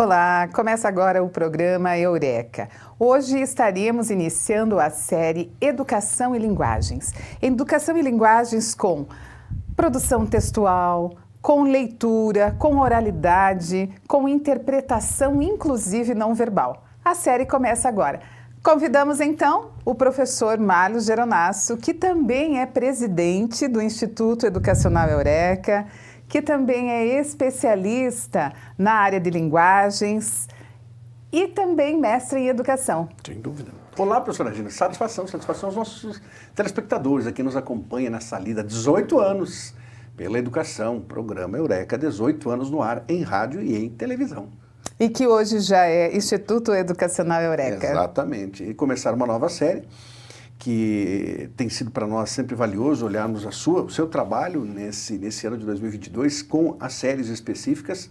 Olá, começa agora o programa Eureka. Hoje estaremos iniciando a série Educação e Linguagens. Educação e Linguagens com produção textual, com leitura, com oralidade, com interpretação inclusive não verbal. A série começa agora. Convidamos então o professor Marlos Geronasso, que também é presidente do Instituto Educacional Eureka, que também é especialista na área de linguagens e também mestre em educação. Sem dúvida. Olá, professora Regina. Satisfação aos nossos telespectadores aqui nos acompanha nessa lida há 18 anos pela educação, programa Eureka, 18 anos no ar, em rádio e em televisão. E que hoje já é Instituto Educacional Eureka. Exatamente. E começar uma nova série que tem sido para nós sempre valioso olharmos o seu trabalho nesse ano de 2022 com as séries específicas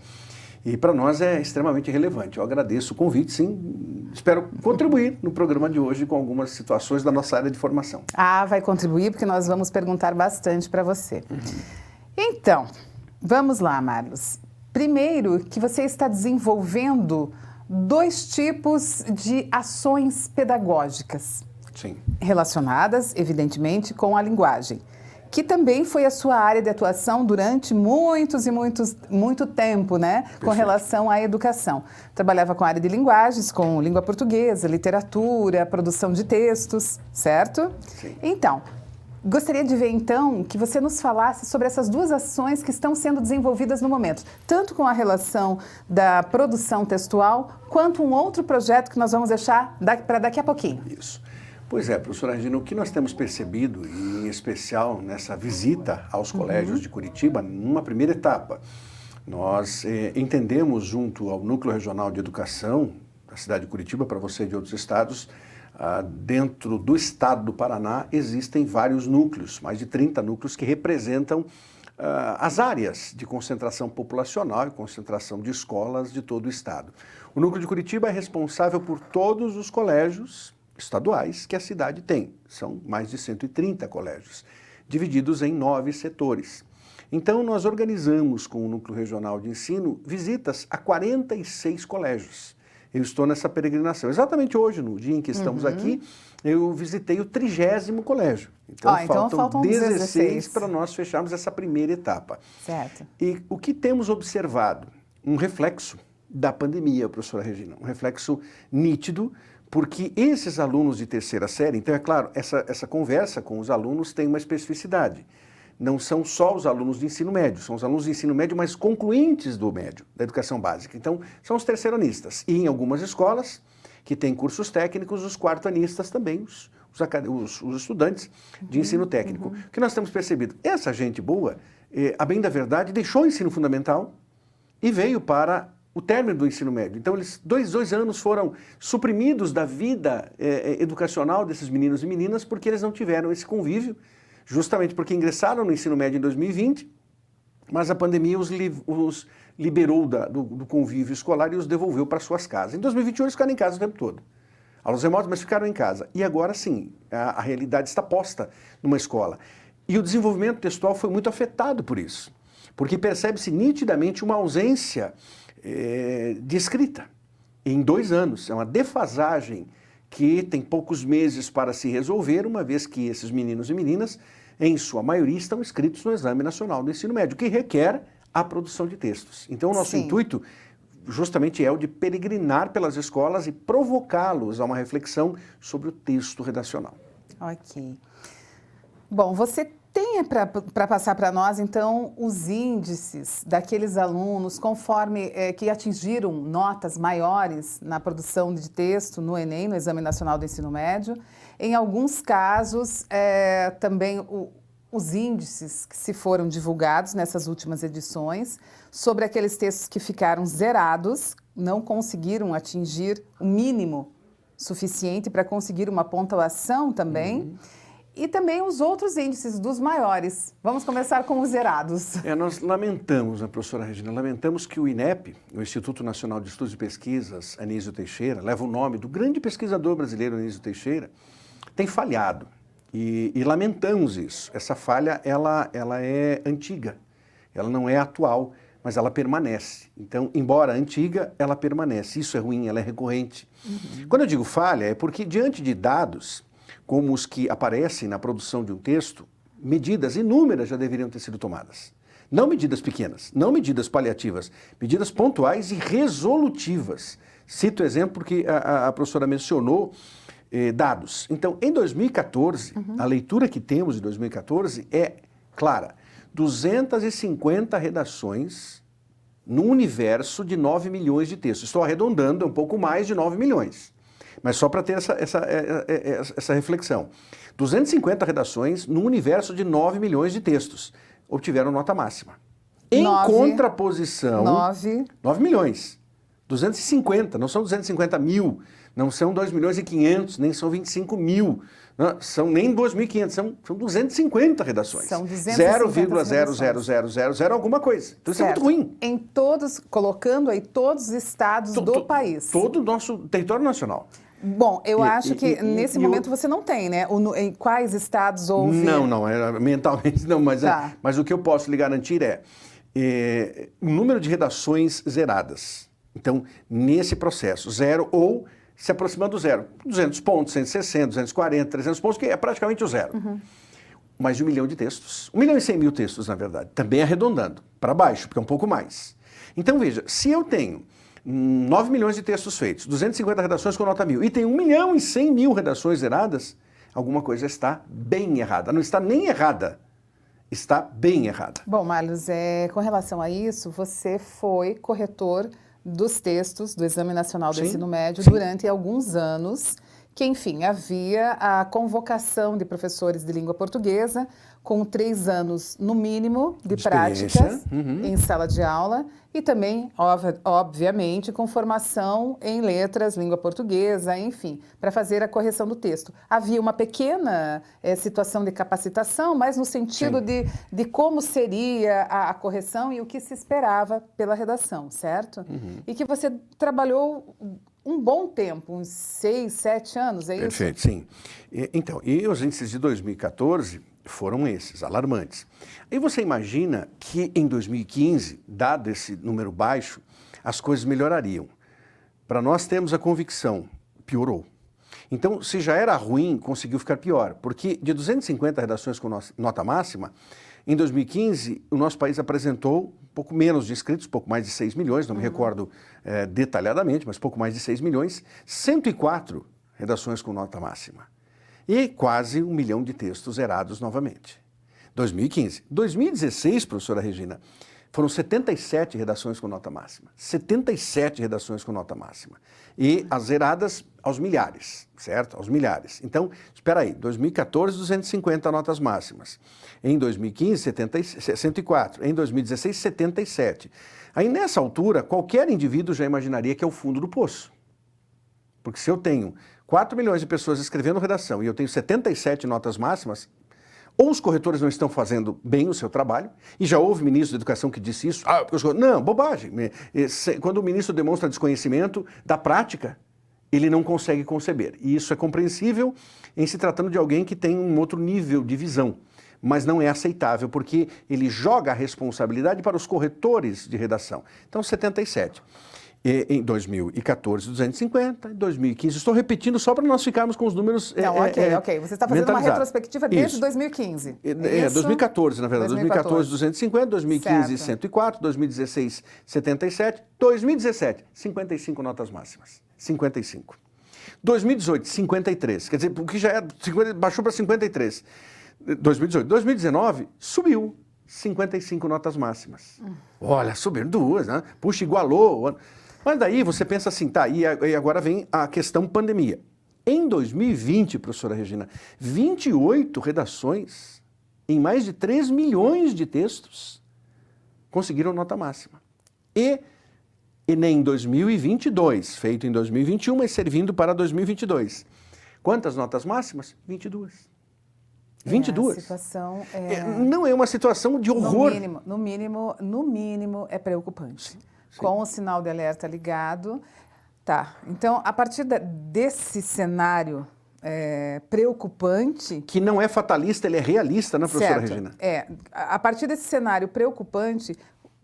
e para nós é extremamente relevante. Eu agradeço o convite, sim, espero contribuir no programa de hoje com algumas situações da nossa área de formação. Ah, vai contribuir porque nós vamos perguntar bastante para você. Então, vamos lá, Marlos. Primeiro, que você está desenvolvendo 2 tipos de ações pedagógicas. Sim. Relacionadas, evidentemente, com a linguagem, que também foi a sua área de atuação durante muito tempo, né? Perfeito. Com relação à educação. Trabalhava com a área de linguagens, com língua portuguesa, literatura, produção de textos, certo? Sim. Então, gostaria de ver, então, que você nos falasse sobre essas 2 ações que estão sendo desenvolvidas no momento, tanto com a relação da produção textual, quanto um outro projeto que nós vamos deixar para daqui a pouquinho. Isso. Pois é, professora Regina, o que nós temos percebido, em especial nessa visita aos colégios de Curitiba, numa primeira etapa, nós entendemos junto ao Núcleo Regional de Educação da cidade de Curitiba, para você de outros estados, dentro do estado do Paraná existem vários núcleos, mais de 30 núcleos que representam as áreas de concentração populacional e concentração de escolas de todo o estado. O Núcleo de Curitiba é responsável por todos os colégios estaduais que a cidade tem. São mais de 130 colégios, divididos em 9 setores. Então, nós organizamos com o Núcleo Regional de Ensino visitas a 46 colégios. Eu estou nessa peregrinação. Exatamente hoje, no dia em que estamos aqui, eu visitei o 30º colégio. Então, faltam 16 para nós fecharmos essa primeira etapa. Certo. E o que temos observado? Um reflexo da pandemia, professora Regina, um reflexo nítido, porque esses alunos de terceira série, então é claro, essa conversa com os alunos tem uma especificidade. Não são só os alunos de ensino médio, são os alunos de ensino médio, mas concluintes do médio, da educação básica. Então, são os terceiranistas. E em algumas escolas, que têm cursos técnicos, os quartanistas também, os estudantes de ensino técnico. O que nós temos percebido? Essa gente boa, a bem da verdade, deixou o ensino fundamental e veio para o término do ensino médio. Então, eles, dois anos foram suprimidos da vida educacional desses meninos e meninas porque eles não tiveram esse convívio, justamente porque ingressaram no ensino médio em 2020, mas a pandemia os liberou do convívio escolar e os devolveu para suas casas. Em 2021, eles ficaram em casa o tempo todo. Aulas remotas, mas ficaram em casa. E agora, sim, a realidade está posta numa escola. E o desenvolvimento textual foi muito afetado por isso, porque percebe-se nitidamente uma ausência de escrita em 2 anos. É uma defasagem que tem poucos meses para se resolver, uma vez que esses meninos e meninas, em sua maioria, estão inscritos no Exame Nacional do Ensino Médio, que requer a produção de textos. Então, o nosso intuito justamente é o de peregrinar pelas escolas e provocá-los a uma reflexão sobre o texto redacional. Ok. Bom, você tem para passar para nós, então, os índices daqueles alunos conforme que atingiram notas maiores na produção de texto no Enem, no Exame Nacional do Ensino Médio. Em alguns casos, também os índices que se foram divulgados nessas últimas edições sobre aqueles textos que ficaram zerados, não conseguiram atingir o mínimo suficiente para conseguir uma pontuação também. E também os outros índices dos maiores. Vamos começar com os zerados. Nós lamentamos, professora Regina, lamentamos que o INEP, o Instituto Nacional de Estudos e Pesquisas, Anísio Teixeira, leva o nome do grande pesquisador brasileiro Anísio Teixeira, tem falhado. E lamentamos isso. Essa falha, ela é antiga, ela não é atual. mas ela permanece. Então, embora antiga, ela permanece. Isso é ruim, ela é recorrente. Quando eu digo falha, é porque diante de dados como os que aparecem na produção de um texto, medidas inúmeras já deveriam ter sido tomadas. Não medidas pequenas, não medidas paliativas, medidas pontuais e resolutivas. Cito o exemplo porque a professora mencionou dados. Então, em 2014, a leitura que temos de 2014 é clara. 250 redações no universo de 9 milhões de textos. Estou arredondando, é um pouco mais de 9 milhões. Mas só para ter essa reflexão. 250 redações no universo de 9 milhões de textos obtiveram nota máxima. Em contraposição... 9 milhões. 250, não são 250 mil, não são 2 milhões e 500, nem são 25 mil, não, são nem 2.500, são 250 redações. São 250 0,00000 alguma coisa. Então isso é muito ruim. Em todos, colocando aí todos os estados do país. Todo o nosso território nacional. Bom, eu acho que nesse momento você não tem, né? Em quais estados houve... Não, mentalmente não, mas o que eu posso lhe garantir é o número de redações zeradas. Então, nesse processo, zero ou se aproximando do zero. 200 pontos, 160, 240, 300 pontos, que é praticamente o zero. Mais de 1 milhão de textos. 1 milhão e 100 mil textos, na verdade. Também arredondando, para baixo, porque é um pouco mais. Então, veja, se eu tenho 9 milhões de textos feitos, 250 redações com nota 1.000, e tem 1 milhão e 100 mil redações zeradas, alguma coisa está bem errada. Não está nem errada, está bem errada. Bom, Marlos, com relação a isso, você foi corretor dos textos do Exame Nacional do Ensino Médio durante alguns anos, que, enfim, havia a convocação de professores de língua portuguesa com 3 anos, no mínimo, de práticas em sala de aula e também, obviamente, com formação em letras, língua portuguesa, enfim, para fazer a correção do texto. Havia uma pequena situação de capacitação, mas no sentido de como seria a correção e o que se esperava pela redação, certo? E que você trabalhou um bom tempo, uns 6, 7 anos, é isso? Perfeito, sim. Então, e os índices de 2014 foram esses, alarmantes. Aí você imagina que em 2015, dado esse número baixo, as coisas melhorariam. Para nós temos a convicção, piorou. Então, se já era ruim, conseguiu ficar pior, porque de 250 redações com nota máxima, em 2015, o nosso país apresentou um pouco menos de inscritos, pouco mais de 6 milhões, não me recordo detalhadamente, mas pouco mais de 6 milhões, 104 redações com nota máxima. E quase 1 milhão de textos zerados novamente. 2015. 2016, professora Regina, foram 77 redações com nota máxima. 77 redações com nota máxima. E as zeradas aos milhares, certo? Aos milhares. Então, espera aí, 2014, 250 notas máximas. Em 2015, 104. Em 2016, 77. Aí, nessa altura, qualquer indivíduo já imaginaria que é o fundo do poço. Porque se eu tenho 4 milhões de pessoas escrevendo redação e eu tenho 77 notas máximas, ou os corretores não estão fazendo bem o seu trabalho, e já houve ministro da Educação que disse isso, não, bobagem. Quando o ministro demonstra desconhecimento da prática, ele não consegue conceber. E isso é compreensível em se tratando de alguém que tem um outro nível de visão, mas não é aceitável, porque ele joga a responsabilidade para os corretores de redação. Então, 77. Em 2014, 250, em 2015, estou repetindo só para nós ficarmos com os números ok. Você está fazendo uma retrospectiva desde 2015. 2014, na verdade. 2014, 250, 2015, 104, 2016, 77, 2017, 55 notas máximas. 55. 2018, 53. Quer dizer, o que já era 50, baixou para 53. 2018. 2019, subiu. 55 notas máximas. Olha, subiram 2, né? Puxa, igualou. Mas daí você pensa assim, tá, e agora vem a questão pandemia. Em 2020, professora Regina, 28 redações em mais de 3 milhões de textos conseguiram nota máxima. E Enem 2022, feito em 2021, mas servindo para 2022. Quantas notas máximas? 22. 22. A situação não é uma situação de horror. No mínimo é preocupante. Sim. Com o sinal de alerta ligado. Tá, então a partir desse cenário preocupante... Que não é fatalista, ele é realista, né, professora Regina? A partir desse cenário preocupante,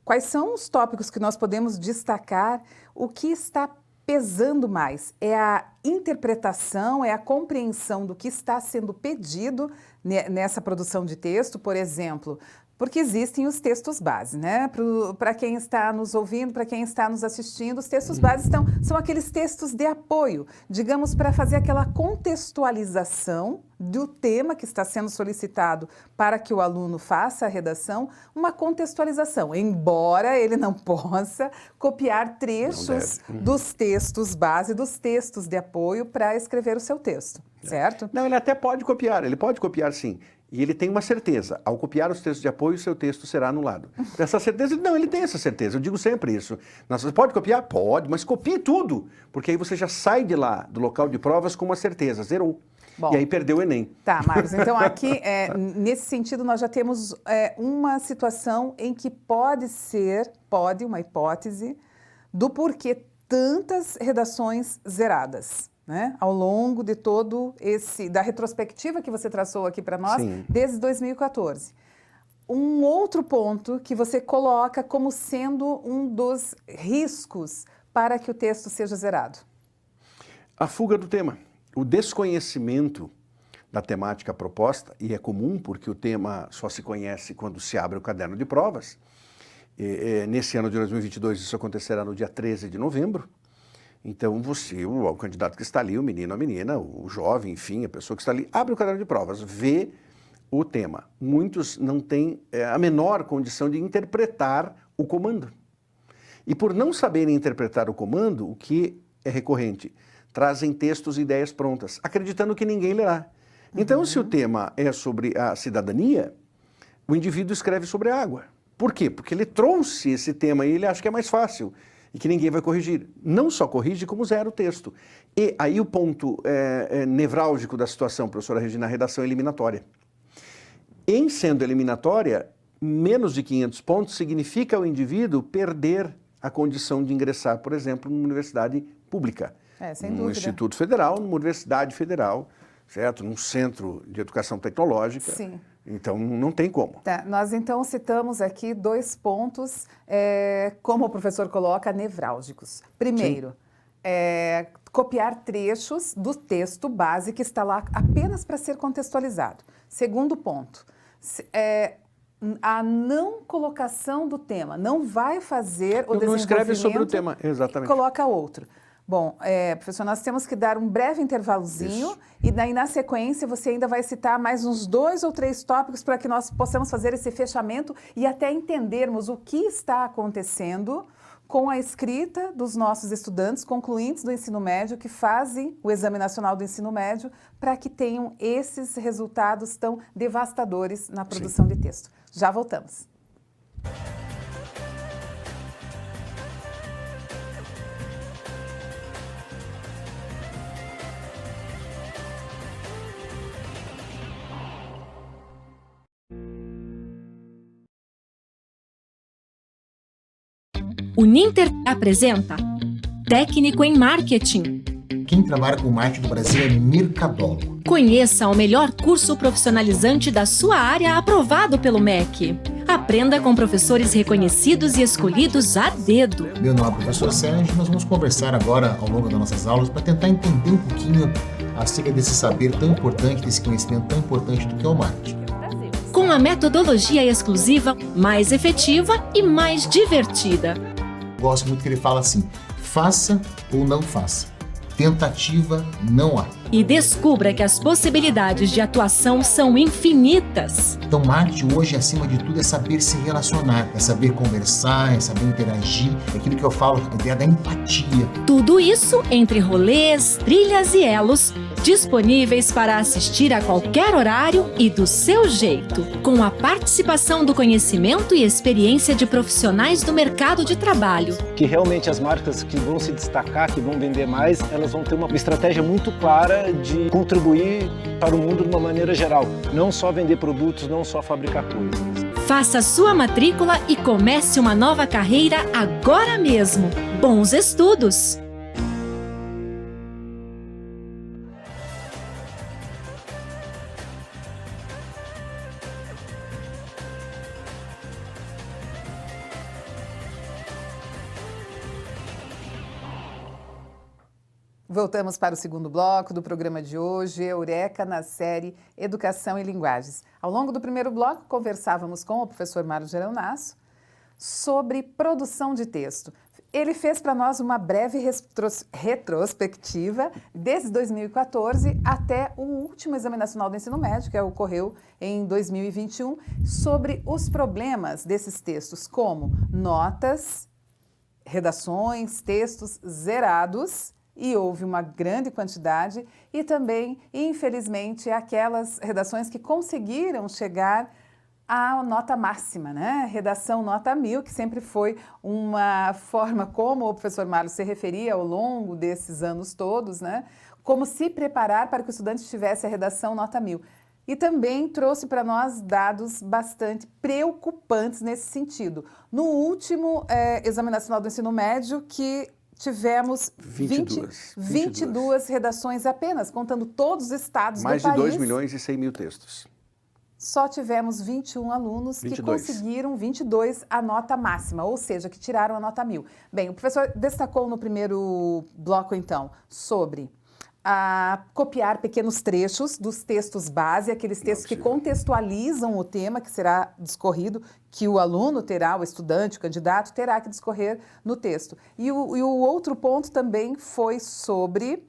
quais são os tópicos que nós podemos destacar? O que está pesando mais? É a interpretação, é a compreensão do que está sendo pedido nessa produção de texto, por exemplo, porque existem os textos base, né? Para quem está nos ouvindo, para quem está nos assistindo, os textos base são aqueles textos de apoio, digamos, para fazer aquela contextualização do tema que está sendo solicitado para que o aluno faça a redação, uma contextualização, embora ele não possa copiar trechos dos textos base, dos textos de apoio para escrever o seu texto, certo? Não, ele até pode copiar sim. E ele tem uma certeza, ao copiar os textos de apoio, o seu texto será anulado. Essa certeza, não, ele tem essa certeza, eu digo sempre isso. Você pode copiar? Pode, mas copie tudo, porque aí você já sai de lá, do local de provas, com uma certeza, zerou. Bom, e aí perdeu o Enem. Tá, Marcos, então aqui, nesse sentido, nós já temos uma situação em que pode, uma hipótese, do porquê tantas redações zeradas. Né? Ao longo de da retrospectiva que você traçou aqui para nós, sim, desde 2014. Um outro ponto que você coloca como sendo um dos riscos para que o texto seja zerado. A fuga do tema, o desconhecimento da temática proposta, e é comum porque o tema só se conhece quando se abre o caderno de provas. Nesse ano de 2022 isso acontecerá no dia 13 de novembro. Então você, o candidato que está ali, o menino, a menina, o jovem, enfim, a pessoa que está ali, abre o caderno de provas, vê o tema. Muitos não têm a menor condição de interpretar o comando. E por não saberem interpretar o comando, o que é recorrente? Trazem textos e ideias prontas, acreditando que ninguém lerá. Então, se o tema é sobre a cidadania, o indivíduo escreve sobre a água. Por quê? Porque ele trouxe esse tema e ele acha que é mais fácil. E que ninguém vai corrigir. Não só corrige, como zera o texto. E aí o ponto nevrálgico da situação, professora Regina, a redação eliminatória. Em sendo eliminatória, menos de 500 pontos significa o indivíduo perder a condição de ingressar, por exemplo, numa universidade pública. Sem num dúvida. Instituto Federal, numa universidade federal, certo? Num centro de educação tecnológica. Sim. Então, não tem como. Tá, nós, então, citamos aqui 2 pontos, como o professor coloca, nevrálgicos. Primeiro, copiar trechos do texto base que está lá apenas para ser contextualizado. Segundo ponto, a não colocação do tema. Não vai fazer o desenvolvimento... Não escreve sobre o tema, exatamente. E coloca outro. Bom, professor, nós temos que dar um breve intervalozinho. Isso. E daí, na sequência, você ainda vai citar mais uns 2 ou 3 tópicos para que nós possamos fazer esse fechamento e até entendermos o que está acontecendo com a escrita dos nossos estudantes concluintes do ensino médio que fazem o Exame Nacional do Ensino Médio para que tenham esses resultados tão devastadores na produção de texto. Já voltamos. O Ninter apresenta Técnico em Marketing. Quem trabalha com marketing do Brasil é Mercadólogo. Conheça o melhor curso profissionalizante da sua área aprovado pelo MEC. Aprenda com professores reconhecidos e escolhidos a dedo. Meu nome é o professor Sérgio e nós vamos conversar agora ao longo das nossas aulas para tentar entender um pouquinho acerca desse saber tão importante, desse conhecimento tão importante do que é o marketing. Com a metodologia exclusiva, mais efetiva e mais divertida. Gosto muito que ele fala assim, faça ou não faça. Tentativa não há. E descubra que as possibilidades de atuação são infinitas. Então, marketing hoje, acima de tudo, é saber se relacionar, é saber conversar, é saber interagir, é aquilo que eu falo, a ideia da empatia. Tudo isso entre rolês, trilhas e elos, disponíveis para assistir a qualquer horário e do seu jeito, com a participação do conhecimento e experiência de profissionais do mercado de trabalho. Que realmente as marcas que vão se destacar, que vão vender mais, elas vão ter uma estratégia muito clara de contribuir para o mundo de uma maneira geral. Não só vender produtos, não só fabricar coisas. Faça sua matrícula e comece uma nova carreira agora mesmo. Bons estudos! Voltamos para o segundo bloco do programa de hoje, Eureka, na série Educação e Linguagens. Ao longo do primeiro bloco, conversávamos com o professor Mário Geronasso sobre produção de texto. Ele fez para nós uma breve retrospectiva desde 2014 até o último Exame Nacional do Ensino Médio, que ocorreu em 2021, sobre os problemas desses textos, como notas, redações, textos zerados, e houve uma grande quantidade, e também, infelizmente, aquelas redações que conseguiram chegar à nota máxima, né? Redação nota 1000, que sempre foi uma forma como o professor Mário se referia ao longo desses anos todos, né? Como se preparar para que o estudante tivesse a redação nota 1000. E também trouxe para nós dados bastante preocupantes nesse sentido. No último Exame Nacional do Ensino Médio, que tivemos 22 redações apenas, contando todos os estados do país. Mais de 2 milhões e 100 mil textos. Só tivemos 21 alunos que conseguiram 22 a nota máxima, ou seja, que tiraram a nota 1000. Bem, o professor destacou no primeiro bloco, então, sobre copiar pequenos trechos dos textos base, aqueles textos que contextualizam o tema que será discorrido, que o aluno terá, o estudante, o candidato, terá que discorrer no texto. E o outro ponto também foi sobre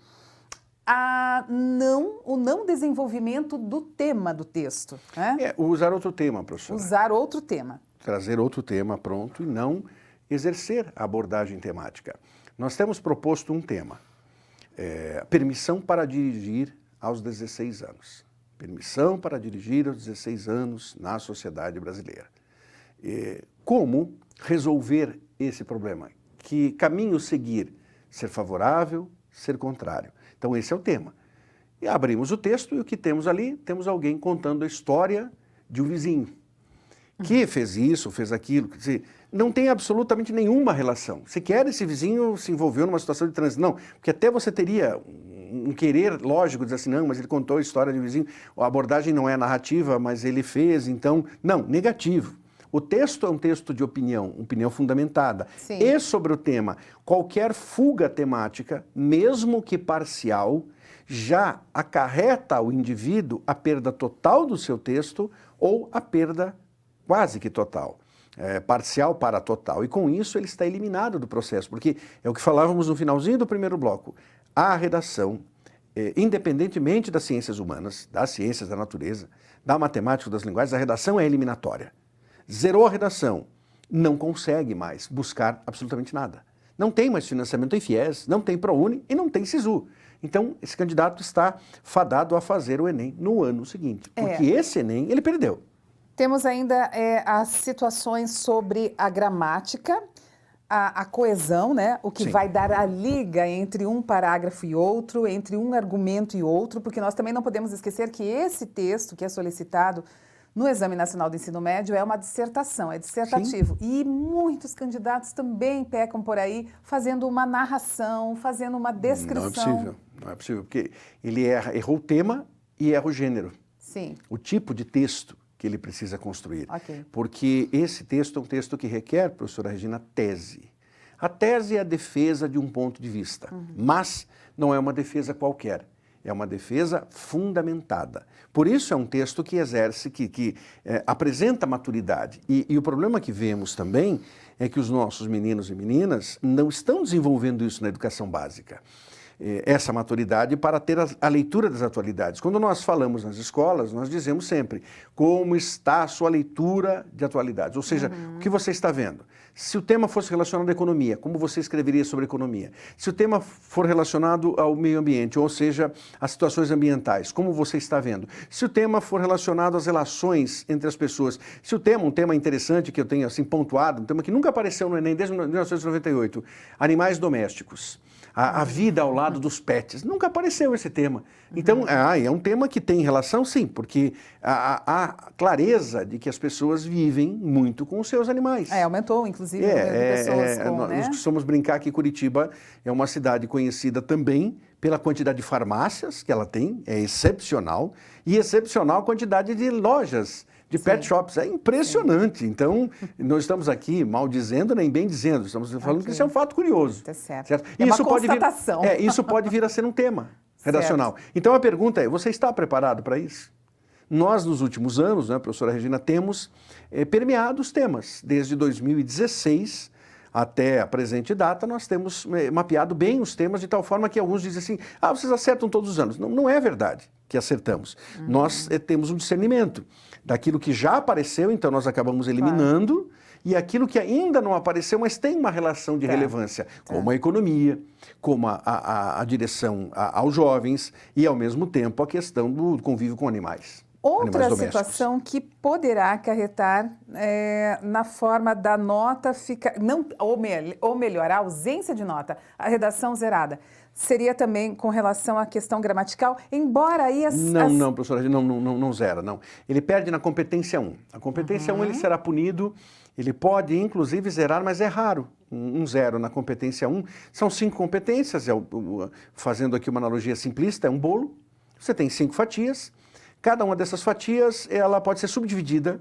o não desenvolvimento do tema do texto. Né? Usar outro tema, professora. Usar outro tema. Trazer outro tema pronto e não exercer a abordagem temática. Nós temos proposto um tema. Permissão para dirigir aos 16 anos. Permissão para dirigir aos 16 anos na sociedade brasileira. Como resolver esse problema? Que caminho seguir? Ser favorável, ser contrário. Então esse é o tema. E abrimos o texto e o que temos ali? Temos alguém contando a história de um vizinho que fez isso, fez aquilo. Quer dizer, não tem absolutamente nenhuma relação. Sequer esse vizinho se envolveu numa situação de trânsito. Não, porque até você teria um querer lógico de dizer assim, não, mas ele contou a história de um vizinho, a abordagem não é narrativa, mas ele fez, então... Não, negativo. O texto é um texto de opinião fundamentada. Sim. E sobre o tema, qualquer fuga temática, mesmo que parcial, já acarreta ao indivíduo a perda total do seu texto ou a perda quase que total. Parcial para total. E com isso ele está eliminado do processo, porque é o que falávamos no finalzinho do primeiro bloco. A redação, independentemente das ciências humanas, das ciências da natureza, da matemática, das linguagens, a redação é eliminatória. Zerou a redação, não consegue mais buscar absolutamente nada. Não tem mais financiamento em FIES, não tem ProUni e não tem SISU. Então, esse candidato está fadado a fazer o Enem no ano seguinte, porque esse Enem ele perdeu. Temos ainda as situações sobre a gramática, a coesão, né? O que Sim. vai dar a liga entre um parágrafo e outro, entre um argumento e outro, porque nós também não podemos esquecer que esse texto que é solicitado no Exame Nacional do Ensino Médio é uma dissertação, é dissertativo. Sim. E muitos candidatos também pecam por aí fazendo uma narração, fazendo uma descrição. Não é possível, porque ele errou o tema e erra o gênero. Sim. O tipo de texto que ele precisa construir. Okay. Porque esse texto é um texto que requer, professora Regina, tese. A tese é a defesa de um ponto de vista, mas não é uma defesa qualquer. É uma defesa fundamentada. Por isso é um texto que exerce, que apresenta maturidade. E o problema que vemos também é que os nossos meninos e meninas não estão desenvolvendo isso na educação básica. Essa maturidade para ter a leitura das atualidades. Quando nós falamos nas escolas, nós dizemos sempre como está a sua leitura de atualidades. Ou seja, o que você está vendo. Se o tema fosse relacionado à economia, como você escreveria sobre economia? Se o tema for relacionado ao meio ambiente, ou seja, às situações ambientais, como você está vendo? Se o tema for relacionado às relações entre as pessoas, se o tema, um tema interessante que eu tenho assim pontuado, um tema que nunca apareceu no Enem desde 1998, animais domésticos. A vida ao lado dos pets. Nunca apareceu esse tema. Então, é um tema que tem relação, sim, porque há clareza de que as pessoas vivem muito com os seus animais. Aumentou, inclusive, o número de pessoas com, né? Nós costumamos brincar que Curitiba é uma cidade conhecida também pela quantidade de farmácias que ela tem, é excepcional, e excepcional a quantidade de lojas de pet shops. É impressionante. Então, não estamos aqui mal dizendo nem bem dizendo. Estamos falando que isso é um fato curioso. Tá certo. Certo? É Isso uma pode constatação. isso pode vir a ser um tema redacional. Então, a pergunta é, você está preparado para isso? Nós, nos últimos anos, né, professora Regina, temos permeado os temas. Desde 2016 até a presente data, nós temos mapeado bem os temas de tal forma que alguns dizem assim, vocês acertam todos os anos. Não, não é verdade que acertamos. Nós temos um discernimento daquilo que já apareceu, então nós acabamos eliminando, e aquilo que ainda não apareceu, mas tem uma relação de relevância, como a economia, como a direção aos jovens e, ao mesmo tempo, a questão do convívio com animais. Outra situação que poderá acarretar na forma da nota ficar, ou melhor, a ausência de nota, a redação zerada, seria também com relação à questão gramatical, embora aí Não, professora, não zera, não. Ele perde na competência 1. A competência 1 ele será punido, ele pode inclusive zerar, mas é raro. Um zero na competência 1. São 5 competências, fazendo aqui uma analogia simplista, é um bolo, você tem 5 fatias. Cada uma dessas fatias, ela pode ser subdividida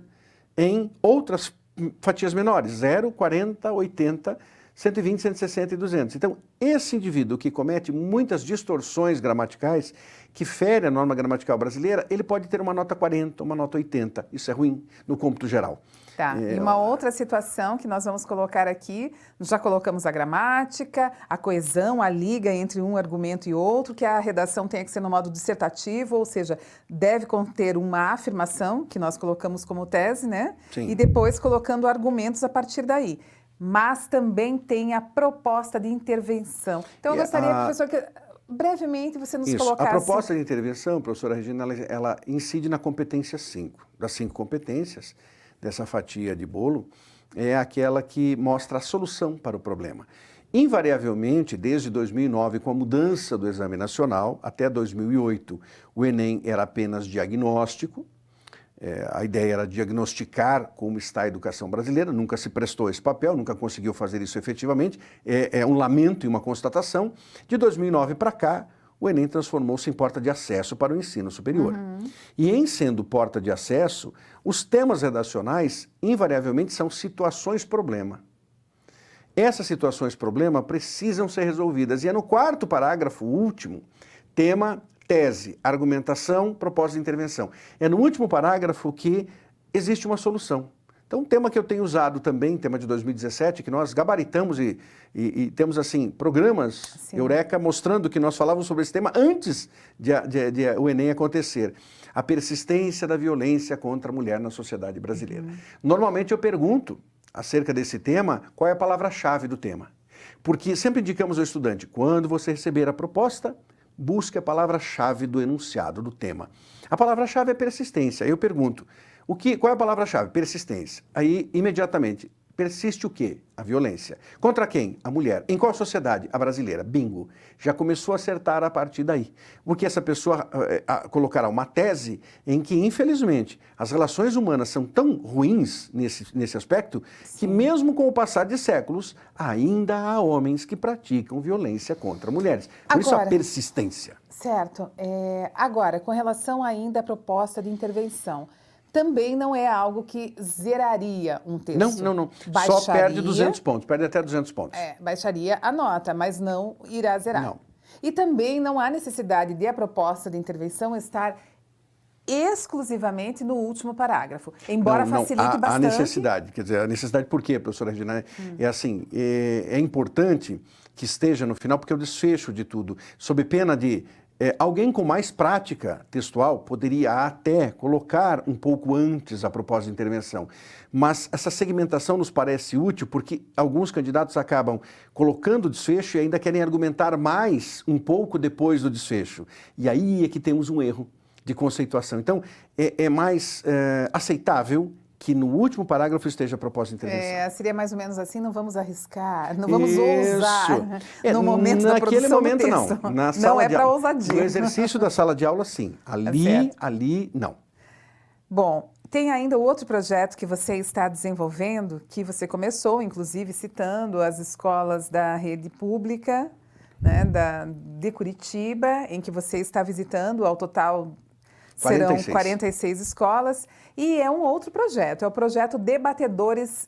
em outras fatias menores, 0, 40, 80, 120, 160 e 200. Então, esse indivíduo que comete muitas distorções gramaticais, que fere a norma gramatical brasileira, ele pode ter uma nota 40, uma nota 80. Isso é ruim no cômputo geral. Tá, e uma outra situação que nós vamos colocar aqui, já colocamos a gramática, a coesão, a liga entre um argumento e outro, que a redação tenha que ser no modo dissertativo, ou seja, deve conter uma afirmação, que nós colocamos como tese, né? Sim. E depois colocando argumentos a partir daí. Mas também tem a proposta de intervenção. Então, eu gostaria, professor, que brevemente você nos colocasse... A proposta de intervenção, professora Regina, ela incide na competência 5. Das 5 competências dessa fatia de bolo, é aquela que mostra a solução para o problema. Invariavelmente, desde 2009, com a mudança do Exame Nacional, até 2008, o Enem era apenas diagnóstico. A ideia era diagnosticar como está a educação brasileira, nunca se prestou esse papel, nunca conseguiu fazer isso efetivamente. É um lamento e uma constatação. De 2009 para cá, o Enem transformou-se em porta de acesso para o ensino superior. E em sendo porta de acesso, os temas redacionais, invariavelmente, são situações-problema. Essas situações-problema precisam ser resolvidas. E é no 4º parágrafo, último, tema, tese, argumentação, propósito de intervenção. É no último parágrafo que existe uma solução. Então, um tema que eu tenho usado também, tema de 2017, que nós gabaritamos e temos, assim, programas Eureka mostrando que nós falávamos sobre esse tema antes de o Enem acontecer. A persistência da violência contra a mulher na sociedade brasileira. Normalmente eu pergunto, acerca desse tema, qual é a palavra-chave do tema. Porque sempre indicamos ao estudante, quando você receber a proposta, busque a palavra-chave do enunciado do tema. A palavra-chave é persistência. Aí eu pergunto, qual é a palavra-chave? Persistência. Aí, imediatamente, persiste o quê? A violência. Contra quem? A mulher. Em qual sociedade? A brasileira. Bingo. Já começou a acertar a partir daí. Porque essa pessoa colocará uma tese em que, infelizmente, as relações humanas são tão ruins nesse aspecto que, mesmo com o passar de séculos, ainda há homens que praticam violência contra mulheres. Por isso a persistência. Certo. Agora, com relação ainda à proposta de intervenção, também não é algo que zeraria um texto. Não. Só perde 200 pontos, perde até 200 pontos. Baixaria a nota, mas não irá zerar. Não. E também não há necessidade de a proposta de intervenção estar exclusivamente no último parágrafo, embora facilite bastante. Há necessidade, quer dizer, a necessidade por quê, professora Regina? É assim, é importante que esteja no final, porque é o desfecho de tudo, sob pena de... alguém com mais prática textual poderia até colocar um pouco antes a proposta de intervenção, mas essa segmentação nos parece útil porque alguns candidatos acabam colocando o desfecho e ainda querem argumentar mais um pouco depois do desfecho. E aí é que temos um erro de conceituação. Então, é mais aceitável que no último parágrafo esteja a proposta de intervenção. Seria mais ou menos assim, não vamos arriscar, não vamos ousar no momento da naquele produção momento, do texto. Não. Não é para ousadia. No exercício da sala de aula, sim. Ali, não. Bom, tem ainda outro projeto que você está desenvolvendo, que você começou, inclusive, citando as escolas da rede pública, né, de Curitiba, em que você está visitando, ao total Serão 46 escolas e é um outro projeto, é o projeto Debatedores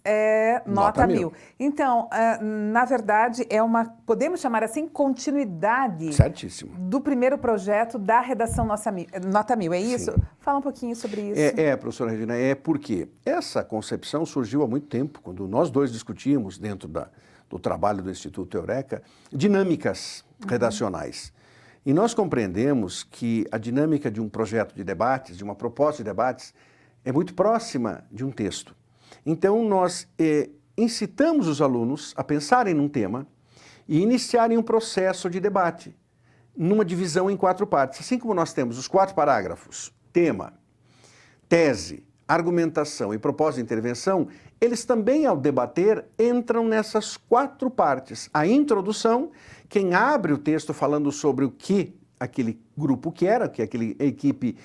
Nota 1000. Então, na verdade, podemos chamar assim, continuidade Certíssimo. do primeiro projeto da redação Nota 1000, é isso? Sim. Fala um pouquinho sobre isso. Professora Regina, porque essa concepção surgiu há muito tempo, quando nós dois discutimos dentro do trabalho do Instituto Eureka, dinâmicas redacionais. E nós compreendemos que a dinâmica de um projeto de debates, de uma proposta de debates, é muito próxima de um texto. Então, nós incitamos os alunos a pensarem num tema e iniciarem um processo de debate, numa divisão em 4 partes. Assim como nós temos os 4 parágrafos, tema, tese, argumentação e propósito de intervenção, eles também, ao debater, entram nessas 4 partes. A introdução, quem abre o texto falando sobre o que aquele grupo quer, que aquela equipe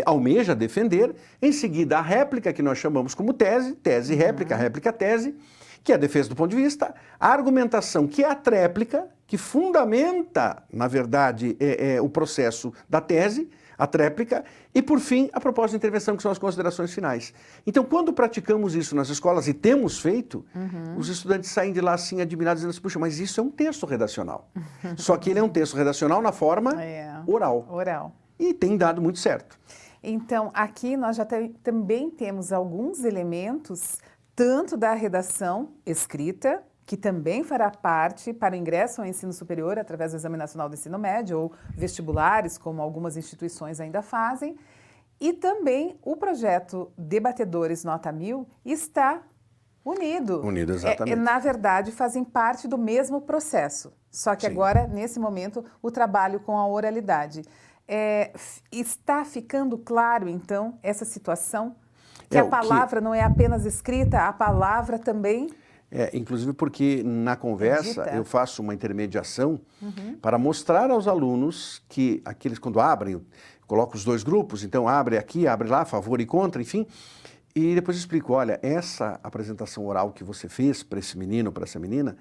almeja defender. Em seguida, a réplica, que nós chamamos como tese, réplica, réplica, tese, que é a defesa do ponto de vista. A argumentação, que é a tréplica, que fundamenta, na verdade, o processo da tese, a tréplica, e, por fim, a proposta de intervenção, que são as considerações finais. Então, quando praticamos isso nas escolas, e temos feito, os estudantes saem de lá assim admirados, dizendo assim, puxa, mas isso é um texto redacional. Só que ele é um texto redacional na forma oral. E tem dado muito certo. Então, aqui nós já também temos alguns elementos, tanto da redação escrita, que também fará parte para o ingresso ao ensino superior através do Exame Nacional do Ensino Médio ou vestibulares, como algumas instituições ainda fazem. E também o projeto Debatedores Nota 1000 está unido. Unido, exatamente. Na verdade, fazem parte do mesmo processo. Só que agora, nesse momento, o trabalho com a oralidade. Está ficando claro, então, essa situação? Que a palavra não é apenas escrita, a palavra também... Inclusive porque na conversa eu faço uma intermediação para mostrar aos alunos que aqueles, quando abrem, coloco os 2 grupos, então abre aqui, abre lá, a favor e contra, enfim, e depois explico, olha, essa apresentação oral que você fez para esse menino, para essa menina,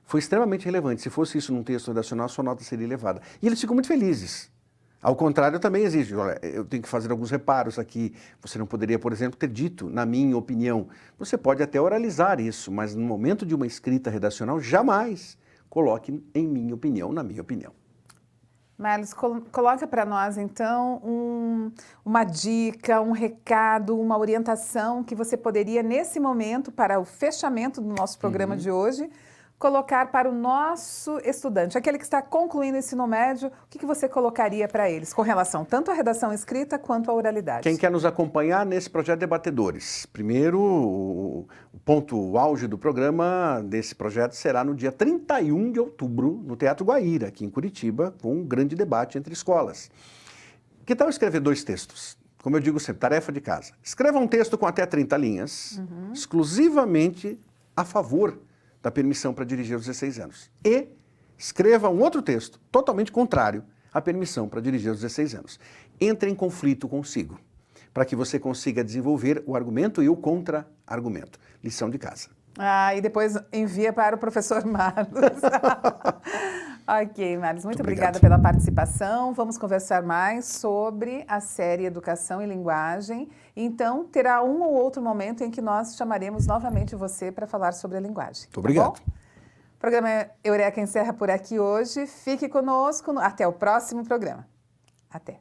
foi extremamente relevante. Se fosse isso num texto redacional, sua nota seria elevada. E eles ficam muito felizes. Ao contrário, também exige, olha, eu tenho que fazer alguns reparos aqui, você não poderia, por exemplo, ter dito, na minha opinião. Você pode até oralizar isso, mas no momento de uma escrita redacional, jamais coloque em minha opinião, na minha opinião. Marlos, coloca para nós, então, uma dica, um recado, uma orientação que você poderia, nesse momento, para o fechamento do nosso programa de hoje, colocar para o nosso estudante, aquele que está concluindo o ensino médio, o que você colocaria para eles, com relação tanto à redação escrita quanto à oralidade? Quem quer nos acompanhar nesse projeto Debatedores? Primeiro, o ponto, o auge do programa desse projeto será no dia 31 de outubro, no Teatro Guaíra, aqui em Curitiba, com um grande debate entre escolas. Que tal escrever 2 textos? Como eu digo sempre, tarefa de casa. Escreva um texto com até 30 linhas, exclusivamente a favor da permissão para dirigir aos 16 anos. E escreva um outro texto, totalmente contrário à permissão para dirigir aos 16 anos. Entre em conflito consigo, para que você consiga desenvolver o argumento e o contra-argumento. Lição de casa. E depois envia para o professor Marlos. Ok, Marlos, muito obrigada pela participação. Vamos conversar mais sobre a série Educação e Linguagem. Então, terá um ou outro momento em que nós chamaremos novamente você para falar sobre a linguagem. Muito obrigado. Tá bom? O programa Eureka encerra por aqui hoje. Fique conosco. Até o próximo programa. Até.